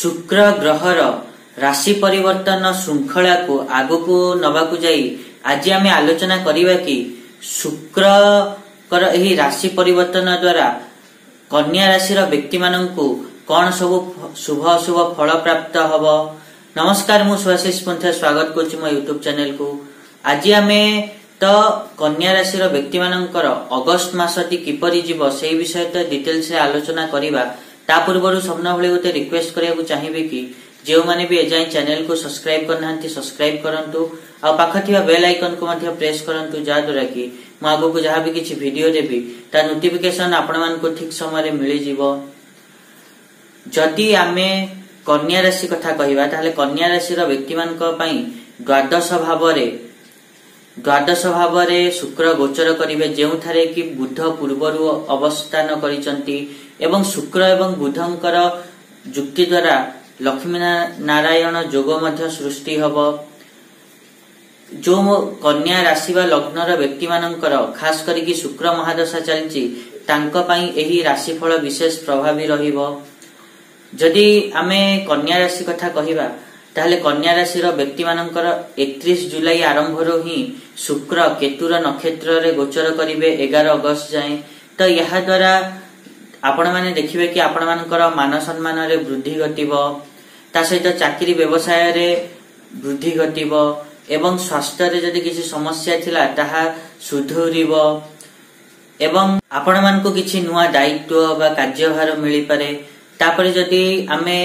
शुक्र ग्रहर राशि परिवर्तन श्रृंखला को आगु को नबाकु जाई आज आम आलोचना करिबा कि शुक्र कर एही राशि परिवर्तन द्वारा कन्या राशि व्यक्ति माननकु कौन सब शुभ अशुभ फल प्राप्त हब। नमस्कार, मु सुभाषिष पंथा स्वागत करछि मो यूट्यूब चैनल को। आज आमे तो कन्या राशि व्यक्ति मानकर अगस्त मासटी किपरि जीव से विषय तो डिटेल से आलोचना करिबा। ता पूर्व सबना भली गोटे रिक्वेस्ट करिया चाहिए कि जो माने भी एजाई चैनल को सब्सक्राइब करना सब्सक्राइब करंतु आ पाख थिबा बेल आइकन को मध्य प्रेस करंतु जा द्वारा कि मु आगो को जहां भी किछि वीडियो देबी ता नोटिफिकेशन आपण मान को ठीक समय रे मिलि जीवो। जदि आमे कन्या राशि कथा कहिबा ताले कन्या राशि व्यक्ति मान को पई द्वादश भाव रे शुक्र गोचर करिवे जेउथारे कि बुध पूर्वरु अवस्थान करिसंती एवं शुक्र एवं बुधंकर जुक्ति द्वारा लक्ष्मी नारायण योग मध्य सृष्टि हब। जो कन्या राशि वा लग्नर व्यक्ति मानकर खास करिकि शुक्र महादशा चलछि तांको पई एही राशिफल विशेष प्रभावी रहिबो। जदि आमे कन्या राशि कथा कहिबा ताहले कन्या राशि व्यक्ति मानकर 31 जुलाई आरंभ रो ही शुक्र केतुर नक्षत्र रे गोचर करिवे 11 अगस्त जाए। तो यहा द्वारा आपण माने देखिबे कि आपण मानकर मान सम्मान रे वृद्धि घटिबो, ता सहित चाकरी व्यवसाय रे वृद्धि घटिबो एवं स्वास्थ्य रे जदि किछि समस्या थिला ताहा सुधुरिबो एवं आपण मान को किछि नुवा दायित्व बा कार्यभार मिलि पारे। तापरे जदि आमे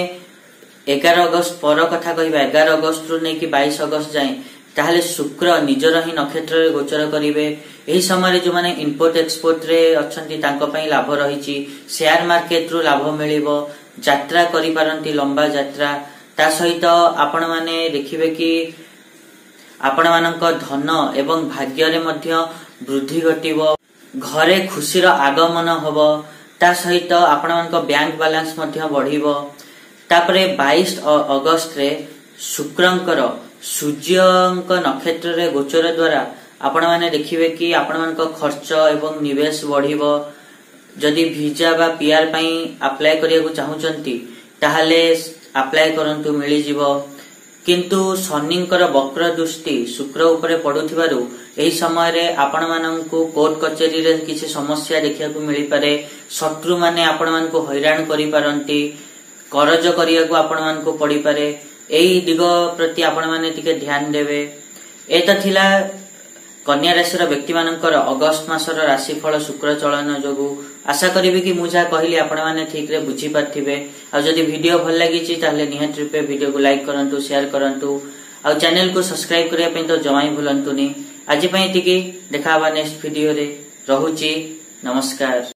11 अगस्त पर कथा कहिबा 11 अगस्त रु नै कि 22 अगस्त जाए ताहले शुक्र निजर ही नक्षत्र रे गोचर करिवे। एही समय जो माने इंपोर्ट एक्सपोर्ट रे अछंती तांको पई लाभ रहिछि, शेयर मार्केट रु लाभ मिलिबो, यात्रा करि पारंती लंबा यात्रा। ता सहित आपण माने देखिबे कि आपण मानक धन एवं भाग्य रे मध्य वृद्धि घटिबो, घरे खुशीर आगमन हबो। ता सहित आपण मानक बैंक बैलेंस मध्य बढ़िबो। तापरे 22 अगस्त रे शुक्रंकर सूर्यंक नक्षत्र रे गोचर द्वारा आपण माने देखिबे कि आपण मानक खर्च एवं निवेश बढ़िबो। जदि वीजा बा पीआर पई अप्लाई करिया को चाहुचंती ताहाले अप्लाई करंतु मिलि जीवो। किंतु शनिंकर वक्र दृष्टि शुक्र उपरे पडुथिबारु एही समय रे आपण माननकु कोर्ट कचेरी रे किछि समस्या देखिया को मिलि पारे। शत्रु माने आपण मानकु हैरान करि पारंती, करज करिया को आपण मानकु पड़ी पारे। एही दिग प्रति आपण माने टिके ध्यान देबे। एता थिला कन्या राशि व्यक्ति मानकर अगस्त मासर राशिफल शुक्र चलन जोगु। आशा करिबे कि मु जा कहली आपण माने ठीक रे बुझी पाथिबे। आ जदि वीडियो भल लागिछि ताहले निहात रूपे वीडियो को लाइक करंतु, शेयर करंतु आ चैनल को सब्सक्राइब करिया पई तो जमाई भूलंतुनी। आज पई टिके देखाबा नेक्स्ट वीडियो रे। रहुछि, नमस्कार।